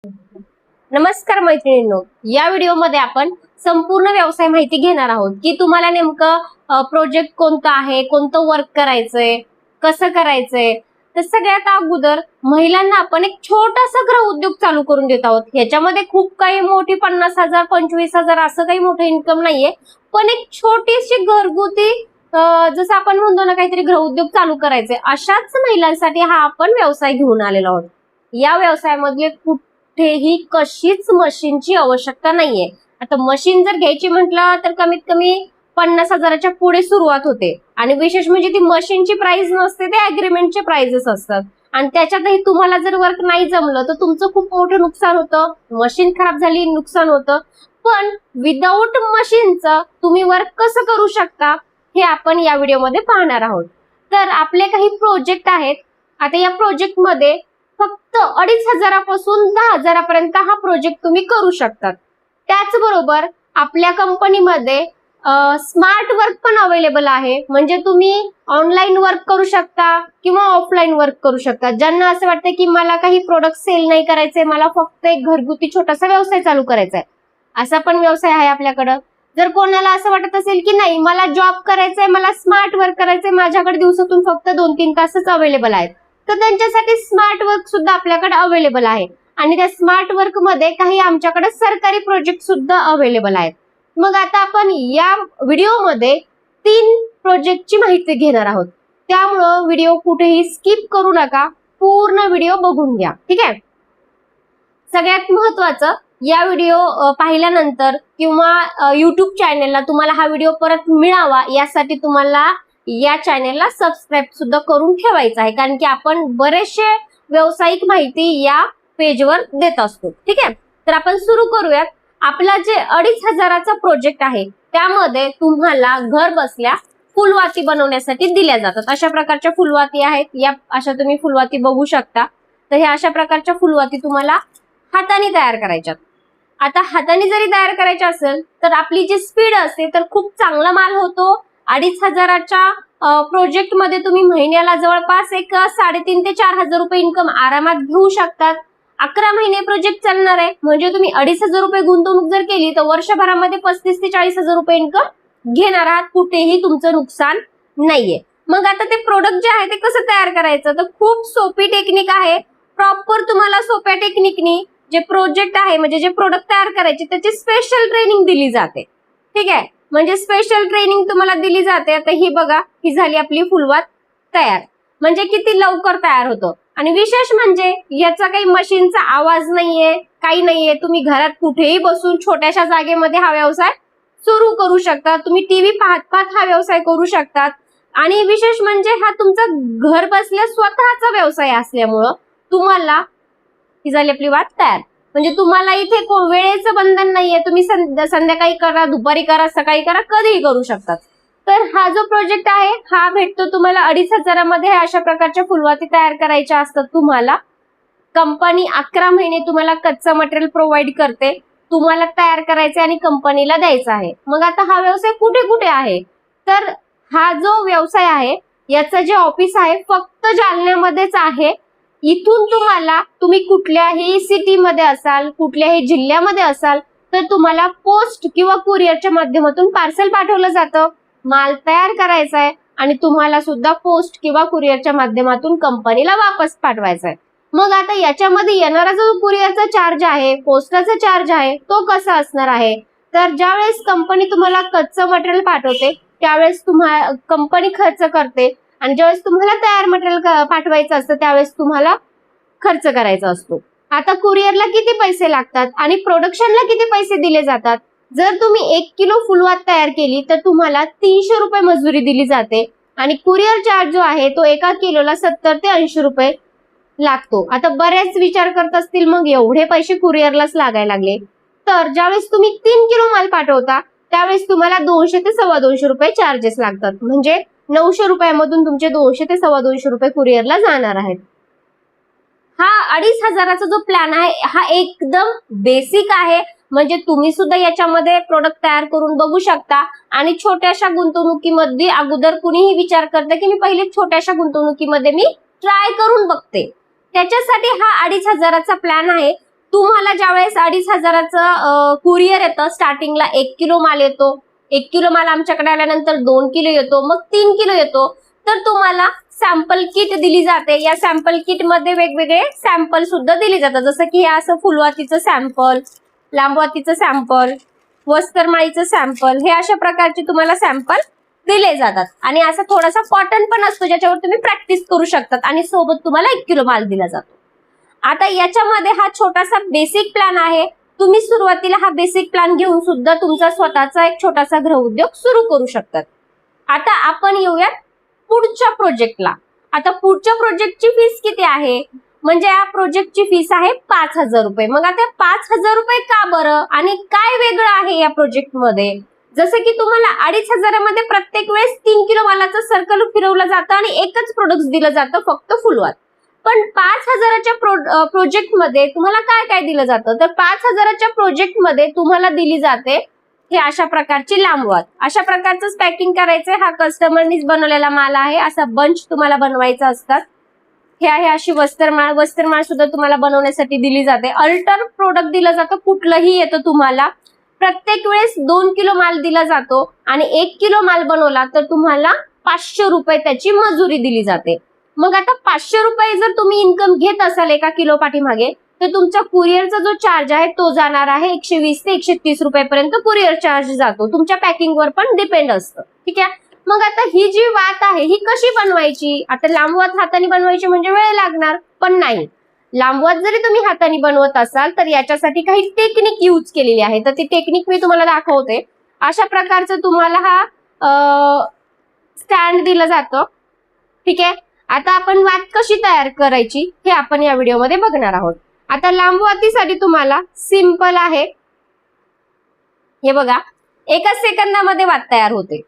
नमस्कार मैत्रिणींनो, या व्हिडिओमध्ये आपण संपूर्ण व्यवसाय माहिती घेणार आहोत की तुम्हाला नेमकं प्रोजेक्ट कोणता आहे, कोणतं वर्क करायचंय, कसं करायचंय. तर सगळ्यात अगोदर महिलांना आपण एक छोटासा गृह उद्योग चालू करून देत आहोत. ह्याच्यामध्ये खूप काही मोठी 50,000 25,000 असं काही मोठं इन्कम नाहीये, पण एक छोटीशी घरगुती जसं आपण म्हणतो ना काहीतरी गृह उद्योग चालू करायचे, अशाच महिलांसाठी हा आपण व्यवसाय घेऊन आलेलो आहोत. या व्यवसायामध्ये कुठेही कशीच मशीनची आवश्यकता नाहीये. आता मशीन जर घ्यायची म्हटलं तर कमीत कमी 50,000च्या पुढे सुरुवात होते आणि विशेष म्हणजे ती मशीनची प्राइस नसते, ते अग्रीमेंटचे प्राइजेस असतात. आणि त्याच्यातही तुम्हाला जर वर्क नाही जमलं तर तुमचं खूप मोठं नुकसान होतं. मशीन खराब झाली नुकसान होतं. पण विदाऊट मशीनचं तुम्ही वर्क कसं करू शकता हे आपण या व्हिडिओमध्ये पाहणार आहोत. तर आपले काही प्रोजेक्ट आहेत. आता या प्रोजेक्ट मध्ये फक्त 2,500 पासून 10,000 पर्यंत हा प्रोजेक्ट तुम्ही करू शकतात. त्याचबरोबर आपल्या कंपनीमध्ये स्मार्ट वर्क पण अवेलेबल आहे. म्हणजे तुम्ही ऑनलाईन वर्क करू शकता किंवा ऑफलाईन वर्क करू शकता. ज्यांना असं वाटतं की मला काही प्रोडक्ट सेल नाही करायचे, मला फक्त एक घरगुती छोटासा व्यवसाय चालू करायचा आहे, असा पण व्यवसाय आहे आपल्याकडं. जर कोणाला असं वाटत असेल की नाही मला जॉब करायचंय, मला स्मार्ट वर्क करायचंय, माझ्याकडे दिवसातून फक्त 2-3 तासच अवेलेबल आहेत, तर त्यांच्यासाठी स्मार्ट वर्क सुद्धा आपल्याकडे अवेलेबल आहे. आणि त्या स्मार्ट वर्क मध्ये काही आमच्याकडे सरकारी प्रोजेक्ट सुद्धा अवेलेबल आहेत. मग आता आपण या व्हिडिओमध्ये 3 प्रोजेक्टची माहिती घेणार आहोत. त्यामुळं व्हिडिओ कुठेही स्किप करू नका, पूर्ण व्हिडिओ बघून घ्या, ठीक आहे. सगळ्यात महत्वाचं, या व्हिडिओ पाहिल्यानंतर किंवा युट्यूब चॅनेलला तुम्हाला हा व्हिडिओ परत मिळावा यासाठी तुम्हाला या चॅनेलला सबस्क्राईब सुद्धा करून ठेवायचं आहे, कारण की आपण बरेचसे व्यावसायिक माहिती या पेजवर देत असतो, ठीक आहे. तर आपण सुरू करूयात. आपला जे 2,500चा प्रोजेक्ट आहे त्यामध्ये तुम्हाला घर बसल्या फुलवाती बनवण्यासाठी दिल्या जातात. अशा प्रकारच्या फुलवाती आहेत. या अशा तुम्ही फुलवाती बघू शकता. तर ह्या अशा प्रकारच्या फुलवाती तुम्हाला हाताने तयार करायच्यात. आता हाताने जरी तयार करायच्या असेल तर आपली जी स्पीड असते तर खूप चांगला माल होतो. 2,500च्या प्रोजेक्ट मध्ये तुम्ही महिन्याला जवळपास एक 3,500 ते 4,000 रुपये इन्कम आरामात घेऊ शकतात. 11 महिने प्रोजेक्ट चालणार आहे, म्हणजे तुम्ही 2,500 रुपये गुंतवणूक जर केली तर वर्षभरामध्ये 35,000 ते 40,000 रुपये इन्कम घेणार आहात. कुठेही तुमचं नुकसान नाहीये. मग आता ते प्रोडक्ट जे आहे ते कसं तयार करायचं, तर खूप सोपी टेक्निक आहे. प्रॉपर तुम्हाला सोप्या टेक्निकनी जे प्रोजेक्ट आहे म्हणजे जे प्रोडक्ट तयार करायचे त्याची स्पेशल ट्रेनिंग दिली जाते, ठीक आहे. म्हणजे स्पेशल ट्रेनिंग तुम्हाला दिली जाते. आता ही बघा, ही झाली आपली फुलवात तयार. म्हणजे किती लवकर तयार होतं. आणि विशेष म्हणजे याचा काही मशीनचा आवाज नाहीये, काही नाहीये. तुम्ही घरात कुठेही बसून छोट्याशा जागेमध्ये हा व्यवसाय सुरू करू शकता. तुम्ही टीव्ही पाहत पाहत हा व्यवसाय करू शकतात. आणि विशेष म्हणजे हा तुमचा घर बसल्या स्वतःचा व्यवसाय असल्यामुळं तुम्हाला ही झाली आपली वात तयार. म्हणजे तुम्हाला इथे वेळेचं बंधन नाहीये. तुम्ही संध्याकाळी करा, दुपारी करा, सकाळी करा, कधीही करू शकतात. तर हा जो प्रोजेक्ट आहे हा भेटतो तुम्हाला 2,500 मध्ये. अशा प्रकारच्या फुलवाती तयार करायच्या असतात तुम्हाला. कंपनी 11 महिने तुम्हाला कच्चं मटेरियल प्रोव्हाइड करते. तुम्हाला तयार करायचे आणि कंपनीला द्यायचं आहे. मग आता हा व्यवसाय कुठे कुठे आहे, तर हा जो व्यवसाय आहे याचं जे ऑफिस आहे फक्त जालन्यामध्येच आहे. इथून तुम्ही कुठल्याही सिटी मध्ये असाल, कुठल्याही जिल्ह्यामध्ये असाल तर तुम्हाला पोस्ट किंवा कुरिअरच्या माध्यमातून पार्सल पाठवलं जातं. माल तयार करायचा आहे आणि तुम्हाला सुद्धा पोस्ट किंवा कुरिअरच्या माध्यमातून कंपनीला वापस पाठवायचा आहे. मग आता याच्यामध्ये येणारा जो कुरिअरचा चार्ज आहे, पोस्टाचा चार्ज आहे, तो कसा असणार आहे, तर ज्यावेळेस कंपनी तुम्हाला कच्चं मटेरियल पाठवते त्यावेळेस तुम्हाला कंपनी खर्च करते आणि ज्यावेळेस तुम्हाला तयार मटेरियल पाठवायचं असतं त्यावेळेस तुम्हाला खर्च करायचा असतो. आता कुरिअरला किती पैसे लागतात आणि प्रोडक्शनला किती पैसे दिले जातात. जर तुम्ही 1 किलो फुलवात तयार केली तर तुम्हाला 300 रुपये मजुरी दिली जाते आणि कुरिअर चार्ज जो आहे तो 1 किलोला 70 ते 80 रुपये लागतो. आता बरेच विचार करत असतील मग एवढे पैसे कुरिअरलाच लागायला लागले, तर ज्यावेळेस तुम्ही 3 किलो माल पाठवता त्यावेळेस तुम्हाला 200 ते 250 रुपये चार्जेस लागतात. म्हणजे 900 रुपयामधून तुमचे 200 ते 250 रुपये कुरिअरला जाणार आहेत. हा 2,500चा जो प्लॅन आहे हा एकदम बेसिक आहे. म्हणजे तुम्ही सुद्धा याच्यामध्ये प्रोडक्ट तयार करून बघू शकता. आणि छोट्याशा गुंतवणुकीमध्ये अगोदर कुणीही विचार करतं की मी पहिले छोट्याशा गुंतवणुकीमध्ये मी ट्राय करून बघते, त्याच्यासाठी हा 2,500चा प्लॅन आहे. तुम्हाला ज्यावेळेस 2,500चं कुरिअर येतं, स्टार्टिंगला 1 किलो माल येतो, 1 किलो माल आमच्याकडे आल्यानंतर 2 किलो येतो, मग 3 किलो येतो, तर तुम्हाला सॅम्पल किट दिली जाते. या सॅम्पल किट मध्ये वेगवेगळे सॅम्पल सुद्धा दिले जातात, जसं की हे असं फुलवातीचं सॅम्पल, लांबवातीचं सॅम्पल, वस्त्रमाळीचं सॅम्पल, हे अशा प्रकारचे तुम्हाला सॅम्पल दिले जातात. आणि असं थोडासा कॉटन पण असतो ज्याच्यावर तुम्ही प्रॅक्टिस करू शकतात, आणि सोबत तुम्हाला 1 किलो माल दिला जातो. आता याच्यामध्ये हा छोटासा बेसिक प्लॅन आहे. तुम्ही सुरुवातीला हा बेसिक प्लॅन घेऊन सुद्धा तुमचा स्वतःचा एक छोटासा गृह उद्योग सुरू करू शकतात. आता आपण येऊयात पुढच्या प्रोजेक्टला. आता पुढच्या प्रोजेक्टची फीस किती आहे, म्हणजे या प्रोजेक्टची फीस आहे 5,000 रुपये. मग आता 5,000 रुपये का बरं, आणि काय वेगळं आहे या प्रोजेक्टमध्ये? जसं की तुम्हाला 2,500 मध्ये प्रत्येक वेळेस 3 किलो मालाचं सर्कल फिरवलं जातं आणि एकच प्रोडक्ट दिलं जातं, फक्त फुलवात. पण 5,000च्या प्रोजेक्टमध्ये तुम्हाला काय काय दिलं जातं, तर 5,000च्या प्रोजेक्टमध्ये तुम्हाला दिली जाते हे अशा प्रकारची लांबवात. अशा प्रकारचं पॅकिंग करायचंय. हा कस्टमरनीच बनवलेला माल आहे. असा बंच तुम्हाला बनवायचा असतात. हे आहे अशी वस्त्रमाळ सुद्धा तुम्हाला बनवण्यासाठी दिली जाते. अल्टर प्रोडक्ट दिलं जातं, कुठलंही येतं तुम्हाला. प्रत्येक वेळेस 2 किलो माल दिला जातो आणि 1 किलो माल बनवला तर तुम्हाला 500 रुपये त्याची मजुरी दिली जाते. मग आता 500 रुपये जर तुम्ही इन्कम घेत असाल एका किलो पाठीमागे, तर तुमचा कुरिअरचा जो चार्ज आहे तो जाणार आहे 120 ते 130 रुपयापर्यंत कुरिअर चार्ज जातो. तुमच्या पॅकिंगवर पण डिपेंड असतं. ठीक आहे. मग आता ही जी वात आहे ही कशी बनवायची? आता लांब वात हाताने बनवायची म्हणजे वेळ लागणार, पण नाही. लांब वात जरी तुम्ही हाताने बनवत असाल तर याच्यासाठी काही टेक्निक यूज केलेली आहे. तर ती टेक्निक मी तुम्हाला दाखवते. अशा प्रकारचं तुम्हाला हा स्टँड दिलं जातं. ठीक आहे. आता आपण वात कशी तयार करायची हे आपण या व्हिडिओमध्ये बघणार आहोत. आता लांब वातीसाठी तुम्हाला सिंपल आहे, हे बघा, एका सेकंदामध्ये वात तयार होते.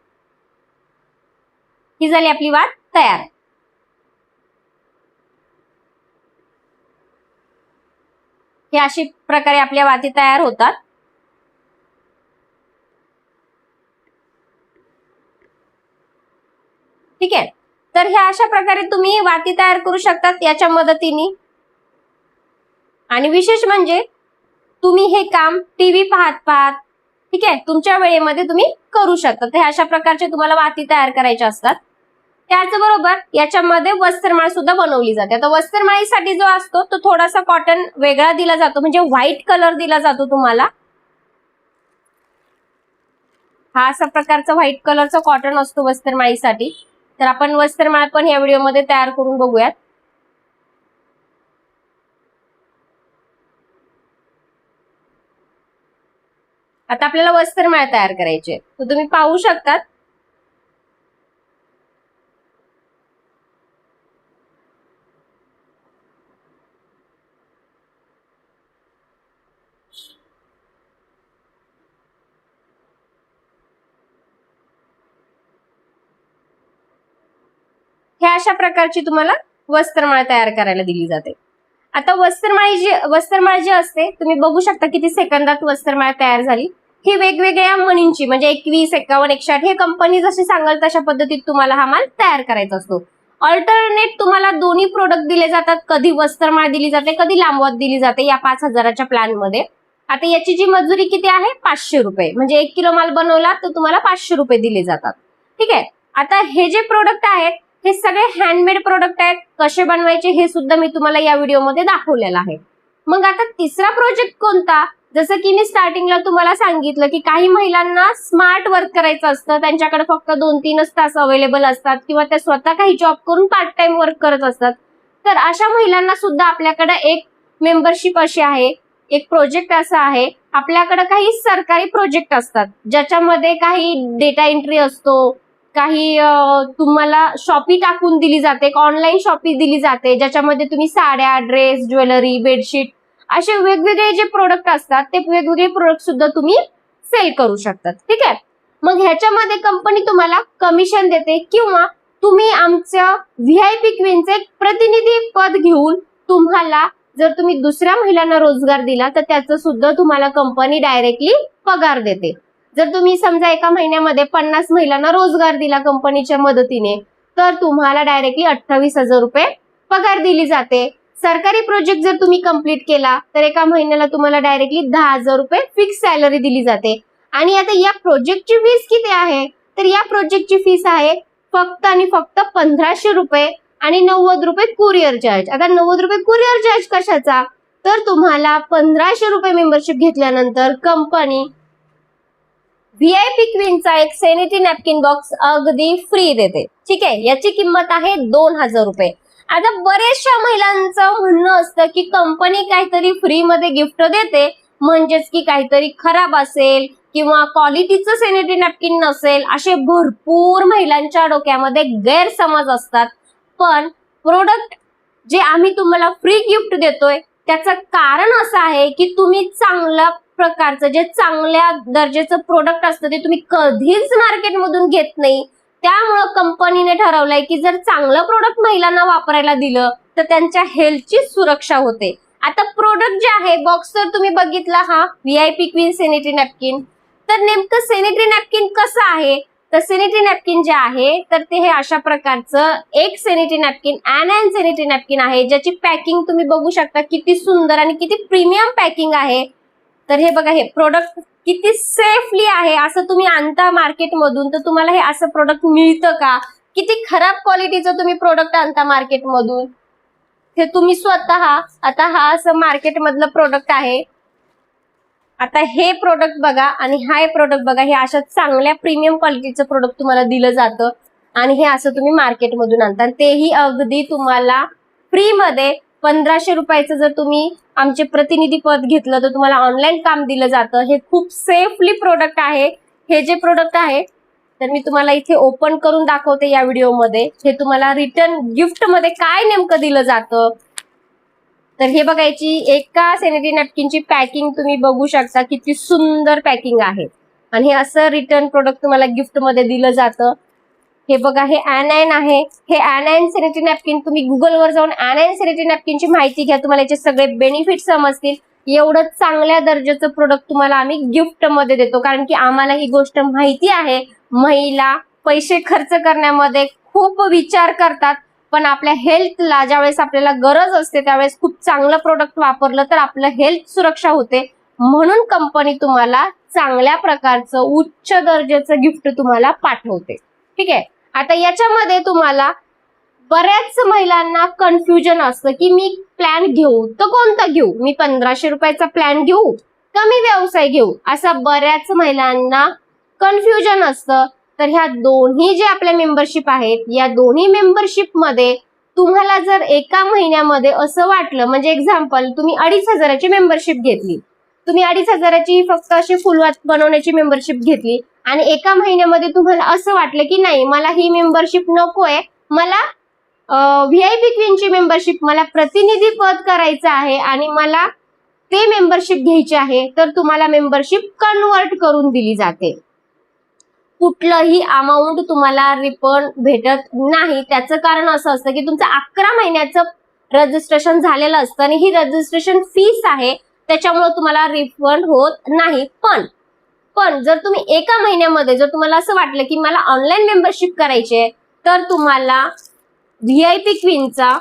ही झाली आपली वात तयार. हे अशी प्रकारे आपल्या वाती तयार होतात. ठीक आहे. तर ह्या अशा प्रकारे तुम्ही वाती तयार करू शकतात याच्या मदतीने. आणि विशेष म्हणजे तुम्ही हे काम टीव्ही पाहत ठीक आहे तुमच्या वेळेमध्ये तुम्ही करू शकता. हे अशा प्रकारचे तुम्हाला वाती तयार करायच्या असतात. त्याचबरोबर याच्यामध्ये वस्त्रमाळ सुद्धा बनवली जाते. आता वस्त्रमाळीसाठी जो असतो तो थोडासा कॉटन वेगळा दिला जातो, म्हणजे व्हाईट कलर दिला जातो तुम्हाला. हा असा प्रकारचा व्हाईट कलरचा कॉटन असतो वस्त्रमाळीसाठी. तर आपण वस्त्रमाळ पण या व्हिडिओमध्ये तयार करून बघूयात. आता आपल्याला वस्त्रमाळ तयार करायची, तर तुम्ही पाहू शकतात हे अशा प्रकारची तुम्हाला वस्त्रमाळ तयार करायला दिली जाते. आता वस्त्रमाळ जी असते तुम्ही बघू शकता किती सेकंदात वस्त्रमाळ तयार झाली. ही वेगवेगळ्या मणींची म्हणजे 21, 51, 160 हे कंपनी जशी सांगाल तशा पद्धतीत तुम्हाला हा माल तयार करायचा असतो. अल्टरनेट तुम्हाला दोन्ही प्रोडक्ट दिले जातात. कधी वस्त्रमाळ दिली जाते, कधी लांबवात दिली जाते या 5,000च्या प्लॅन मध्ये. आता याची जी मजुरी किती आहे 500 रुपये, म्हणजे 1 किलो माल बनवला तर तुम्हाला 500 रुपये दिले जातात. ठीक आहे. आता हे जे प्रोडक्ट आहेत हे सगळे हँडमेड प्रोडक्ट आहेत. कसे बनवायचे हे सुद्धा मी तुम्हाला या व्हिडिओमध्ये दाखवलेलं आहे. मग आता तिसरा प्रोजेक्ट कोणता? जसं की मी स्टार्टिंगला तुम्हाला सांगितलं की काही महिलांना स्मार्ट वर्क करायचं असतं, त्यांच्याकडे फक्त 2-3 तास अवेलेबल असतात किंवा त्या स्वतः काही जॉब करून पार्ट टाइम वर्क करत असतात. तर अशा महिलांना सुद्धा आपल्याकडे एक मेंबरशिप अशी आहे, एक प्रोजेक्ट असा आहे. आपल्याकडे काही सरकारी प्रोजेक्ट असतात ज्याच्यामध्ये काही डेटा एंट्री असतो, काही तुम्हाला शॉपी टाकून दिली जाते, ऑनलाईन शॉपी दिली जाते ज्याच्यामध्ये तुम्ही साड्या, ड्रेस, ज्वेलरी, बेडशीट असे वेगवेगळे जे प्रोडक्ट असतात ते वेगवेगळे प्रोडक्ट सुद्धा तुम्ही सेल करू शकतात. ठीक आहे. मग ह्याच्यामध्ये कंपनी तुम्हाला कमिशन देते किंवा तुम्ही आमच्या व्हीआयपी क्वीनचे एक प्रतिनिधी पद घेऊन तुम्हाला जर तुम्ही दुसऱ्या महिलांना रोजगार दिला तर त्याचं सुद्धा तुम्हाला कंपनी डायरेक्टली पगार देते. जर तुम्ही समजा एका महिन्यामध्ये 50 महिलांना रोजगार दिला कंपनीच्या मदतीने तर तुम्हाला डायरेक्टली 28,000 रुपये पगार दिली जाते. सरकारी प्रोजेक्ट जर तुम्ही कंप्लीट केला तर एका महिन्याला तुम्हाला डायरेक्टली 10,000 रुपये फिक्स सॅलरी दिली जाते. आणि आता या प्रोजेक्टची फीस किती आहे, तर या प्रोजेक्टची फीस आहे फक्त आणि फक्त 1,500 रुपये आणि 90 रुपये कुरिअर चार्ज. आता 90 रुपये कुरिअर चार्ज कशाचा, तर तुम्हाला 1,500 रुपये मेंबरशिप घेतल्यानंतर कंपनी व्हीआयपी क्वीनचा एक सॅनिटरी नॅपकिन बॉक्स अगदी फ्री देते. ठीक आहे, याची किंमत आहे 2,000 रुपये. आता बरेचशा महिलांचं म्हणणं असतं की कंपनी काहीतरी फ्री मध्ये गिफ्ट देते, म्हणजेच की काहीतरी खराब असेल किंवा क्वालिटीचं सॅनिटरी नॅपकिन नसेल, असे भरपूर महिलांच्या डोक्यामध्ये गैरसमज असतात. पण प्रोडक्ट जे आम्ही तुम्हाला फ्री गिफ्ट देतोय त्याचं कारण असं आहे की तुम्ही चांगल्या प्रकारचं जे चांगल्या दर्जाचं प्रोडक्ट असतं ते तुम्ही कधीच मार्केटमधून घेत नाही. त्यामुळं कंपनीने ठरवलंय की जर चांगलं प्रोडक्ट महिलांना वापरायला दिलं तर त्यांच्या हेल्थची सुरक्षा होते. आता प्रोडक्ट जे आहे बॉक्स तर तुम्ही बघितला, हा व्हीआयपी क्वीन सॅनिटरी नॅपकिन. तर नेमकं सॅनिटरी नॅपकिन कसं आहे, तर सॅनिटरी नॅपकिन जे आहे तर ते हे अशा प्रकारचं एक sanitary napkin anion sanitary napkin आहे, ज्याची पॅकिंग तुम्ही बघू शकता किती सुंदर आणि किती प्रीमियम पॅकिंग आहे. तर हे बघा, हे प्रोडक्ट किती सेफली आहे. असं तुम्ही आणता मार्केटमधून तर तुम्हाला हे असं प्रोडक्ट मिळतं का, किती खराब क्वालिटीचं तुम्ही प्रोडक्ट आणता मार्केटमधून, हे तुम्ही स्वतः. आता हा असं मार्केट मधलं प्रोडक्ट आहे. आता हे प्रोडक्ट बघा आणि हा प्रोडक्ट बघा, हे अशा चांगल्या प्रीमियम क्वालिटीचं प्रोडक्ट तुम्हाला दिलं जातं आणि हे असं तुम्ही मार्केटमधून आणता, तेही अगदी तुम्हाला फ्री मध्ये. 1,500 रुपयाचं जर तुम्ही आमचे प्रतिनिधी पद घेतलं तर तुम्हाला ऑनलाईन काम दिलं जातं. हे खूप सेफली प्रोडक्ट आहे. हे जे प्रोडक्ट आहे तर मी तुम्हाला इथे ओपन करून दाखवते या व्हिडिओमध्ये. हे तुम्हाला रिटर्न गिफ्ट मध्ये काय नेमकं दिलं जातं, तर हे बघायची एका सॅनिटरी नॅपकिनची पॅकिंग तुम्ही बघू शकता, किती सुंदर पॅकिंग आहे. आणि हे असं रिटर्न प्रोडक्ट तुम्हाला गिफ्ट मध्ये दिलं जातं. हे बघा, हे ऍनायन आहे. हे ऍनायन सॅनिटरी नॅपकिन तुम्ही गुगलवर जाऊन ऍनायन सॅनिटरी नॅपकिनची माहिती घ्या, तुम्हाला याचे सगळे बेनिफिट समजतील. एवढं चांगल्या दर्जाचं प्रोडक्ट तुम्हाला आम्ही गिफ्ट मध्ये देतो, कारण की आम्हाला ही गोष्ट माहिती आहे. महिला पैसे खर्च करण्यामध्ये खूप विचार करतात, पण आपल्या हेल्थला ज्यावेळेस आपल्याला गरज असते त्यावेळेस खूप चांगलं प्रोडक्ट वापरलं तर आपलं हेल्थ सुरक्षा होते. म्हणून कंपनी तुम्हाला चांगल्या प्रकारचं उच्च दर्जाचं गिफ्ट तुम्हाला पाठवते. ठीक आहे, आता याच्यामध्ये तुम्हाला बऱ्याच महिलांना कन्फ्युजन असतं की मी प्लॅन घेऊ तर कोणता घेऊ, मी 1,500 रुपयाचा प्लॅन घेऊ का मी व्यवसाय घेऊ, असं बऱ्याच महिलांना कन्फ्युजन असतं. तर ह्या दोन्ही जे आपल्या मेंबरशिप आहेत, या दोन्ही मेंबरशिप मध्ये तुम्हाला जर एका महिन्यामध्ये असं वाटलं, म्हणजे एक्झाम्पल तुम्ही 2,500ची मेंबरशिप घेतली, तुम्ही 2,500ची फक्त अशी फुलवात बनवण्याची मेंबरशिप घेतली आणि एका महिन्यामध्ये तुम्हाला असं वाटलं की नाही मला ही मेंबरशिप नकोय, मला व्हीआयपी क्वीनची मेंबरशिप, मला प्रतिनिधी पद करायचं आहे आणि मला ते मेंबरशिप घ्यायची आहे, तर तुम्हाला मेंबरशिप कन्वर्ट करून दिली जाते. कुठलंही अमाऊंट तुम्हाला रिफंड भेटत नाही. त्याचं कारण असं असतं की तुमचं 11 महिन्याचं रजिस्ट्रेशन झालेलं असतं आणि ही रजिस्ट्रेशन फीस आहे, त्याच्यामुळे तुम्हाला रिफंड होत नाही. पण जर तुम्ही एका महिन्यामध्ये जर तुम्हाला असं वाटलं की मला ऑनलाईन मेंबरशिप करायची आहे, तर तुम्हाला व्हीआयपी क्वीनचा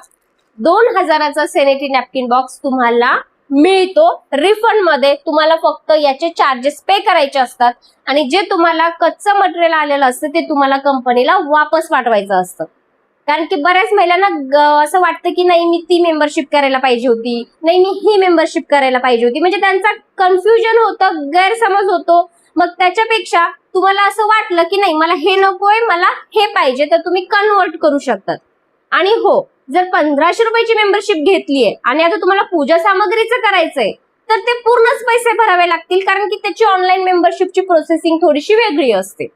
2,000चा सॅनिटरी नॅपकिन बॉक्स तुम्हाला मिळतो रिफंड मध्ये. तुम्हाला फक्त याचे चार्जेस पे करायचे असतात आणि जे तुम्हाला कच्चं मटेरियल आलेलं असतं ते तुम्हाला कंपनीला वापस पाठवायचं असतं. कारण की बऱ्याच महिलांना असं वाटतं की नाही मी ती मेंबरशिप करायला पाहिजे होती, नाही मी ही मेंबरशिप करायला पाहिजे होती, म्हणजे त्यांचा कन्फ्युजन होतं, गैरसमज होतो. मग त्याच्यापेक्षा तुम्हाला असं वाटलं की नाही मला हे नकोय मला हे पाहिजे, तर तुम्ही कन्वर्ट करू शकतात. आणि हो, जर 1,500 रुपयाची मेंबरशिप घेतलीये आणि आता तुम्हाला पूजा सामग्रीचं करायचंय तर ते पूर्णच पैसे भरावे लागतील, कारण की त्याची ऑनलाईन मेंबरशिपची प्रोसेसिंग थोडीशी वेगळी असते.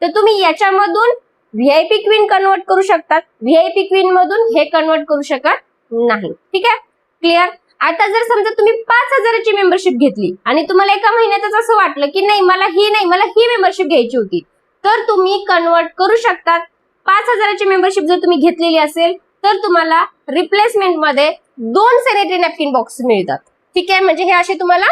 तर तुम्ही याच्यामधून व्हीआयपी क्वीन कन्वर्ट करू शकतात, व्हीआयपी क्वीन मधून हे कन्वर्ट करू शकत नाही. ठीक आहे, क्लिअर. आता जर समजा तुम्ही 5,000ची मेंबरशिप घेतली आणि तुम्हाला एका महिन्यातच असं वाटलं की नाही मला ही मेंबरशिप घ्यायची होती, तर तुम्ही कन्वर्ट करू शकतात. 5,000ची मेंबरशिप जर तुम्ही घेतलेली असेल तर तुम्हाला रिप्लेसमेंट मध्ये 2 सॅनिटरी नॅपकिन बॉक्स मिळतात. ठीक आहे, म्हणजे हे असे तुम्हाला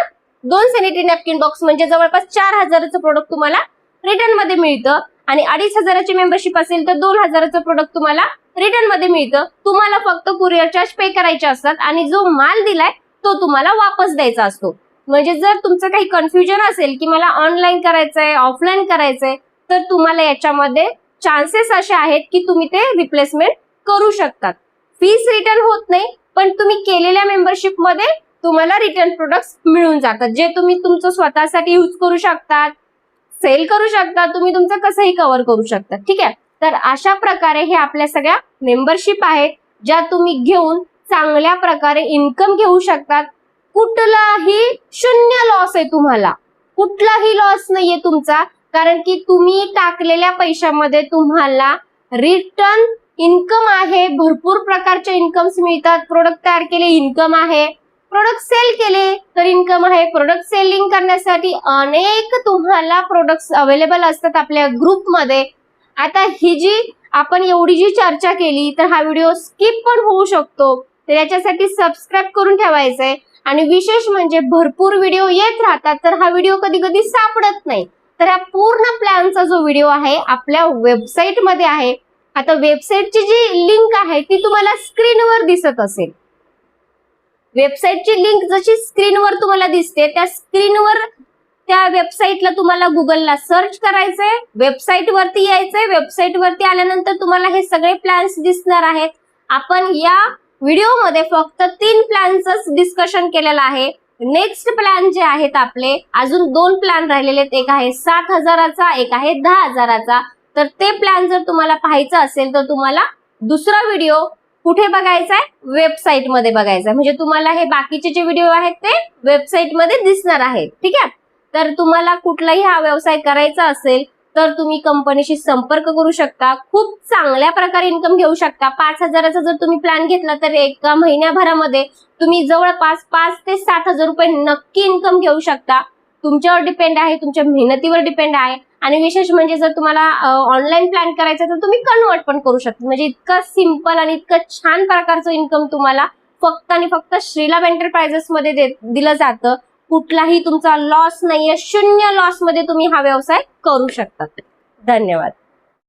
2 सॅनिटरी नॅपकिन बॉक्स म्हणजे जवळपास 4,000चं प्रोडक्ट तुम्हाला रिटर्न मध्ये मिळतं. आणि 2,500ची मेंबरशिप असेल तर 2,000चं प्रोडक्ट तुम्हाला रिटर्न मध्ये मिळतं. तुम्हाला फक्त कुरिअर चार्ज पे करायचे असतात आणि जो माल दिलाय तो तुम्हाला वापस द्यायचा असतो. म्हणजे जर तुमचं काही कन्फ्युजन असेल की मला ऑनलाईन करायचंय ऑफलाईन करायचंय, तर तुम्हाला याच्यामध्ये चान्सेस असे आहेत की तुम्ही ते रिप्लेसमेंट करू शकतात. फीस रिटर्न होत नाही, पण तुम्ही केलेल्या मेंबरशिप मध्ये तुम्हाला रिटर्न प्रोडक्ट्स मिळून जातात, जे तुम्ही तुमचं स्वतःसाठी यूज करू शकतात, सेल करू शकता, तुम्ही तुमचं कसंही कव्हर करू शकता. ठीक आहे. तर अशा प्रकारे हे आपल्या सगळ्या मेंबरशिप आहेत, ज्या तुम्ही घेऊन चांगल्या प्रकारे इन्कम घेऊ शकतात. कुठलाही शून्य लॉस आहे, तुम्हाला कुठलाही लॉस नाहीये तुमचा, कारण की तुम्ही टाकलेल्या पैशामध्ये तुम्हाला रिटर्न इन्कम आहे. भरपूर प्रकारचे इन्कम्स मिळतात. प्रोडक्ट तयार केले इन्कम आहे, प्रोडक्ट सेल केले तर इन्कम आहे. प्रोडक्ट सेलिंग करण्यासाठी अनेक तुम्हाला प्रोडक्ट्स अवेलेबल असतात आपल्या ग्रुपमध्ये. आता ही जी आपण एवढी जी चर्चा केली, तर हा व्हिडिओ स्किप पण होऊ शकतो, तर याच्यासाठी सबस्क्राईब करून ठेवायचंय. आणि विशेष म्हणजे भरपूर व्हिडिओ येत राहतात, तर हा व्हिडिओ कधी कधी सापडत नाही. तर हा पूर्ण प्लॅनचा जो व्हिडिओ आहे आपल्या वेबसाईट मध्ये आहे. आता वेबसाईटची जी लिंक आहे ती तुम्हाला स्क्रीनवर दिसत असेल. वेबसाईटची लिंक जशी स्क्रीनवर तुम्हाला दिसते, त्या स्क्रीनवर त्या वेबसाईटला तुम्हाला गुगलला सर्च करायचंय, वेबसाईट वरती यायचंय. वेबसाईट वरती आल्यानंतर तुम्हाला हे सगळे प्लॅन्स दिसणार आहेत. आपण या व्हिडिओमध्ये फक्त 3 प्लॅनच डिस्कशन केलेलं आहे. नेक्स्ट प्लॅन जे आहेत आपले अजून 2 प्लॅन राहिलेले आहेत. एक आहे 7,000चा, एक आहे 10,000चा. तर ते प्लॅन जर तुम्हाला पाहायचं असेल तर तुम्हाला दुसरा व्हिडिओ कुठे बघायचा आहे, वेबसाईट मध्ये बघायचा आहे. म्हणजे तुम्हाला हे बाकीचे जे व्हिडिओ आहेत ते वेबसाईट मध्ये दिसणार आहेत. ठीक आहे. तर तुम्हाला कुठलाही हा व्यवसाय करायचा असेल तर तुम्ही कंपनीशी संपर्क करू शकता. खूप चांगल्या प्रकारे इन्कम घेऊ शकता. 5,000चा जर तुम्ही प्लॅन घेतला तर एका महिन्याभरामध्ये तुम्ही जवळपास 5 ते 7,000 रुपये नक्की इन्कम घेऊ शकता. तुमच्यावर डिपेंड आहे, तुमच्या मेहनतीवर डिपेंड आहे. आणि विशेष म्हणजे जर तुम्हाला ऑनलाईन प्लॅन करायचा तर तुम्ही कन्वर्ट पण करू शकता. म्हणजे इतकं सिंपल आणि इतकं छान प्रकारचं इन्कम तुम्हाला फक्त आणि फक्त श्रीलाभ एंटरप्राइजेस मध्ये दिलं जातं. कुठलाही तुमचा लॉस नाहीये, शून्य लॉस मध्ये तुम्ही हा व्यवसाय करू शकता. धन्यवाद.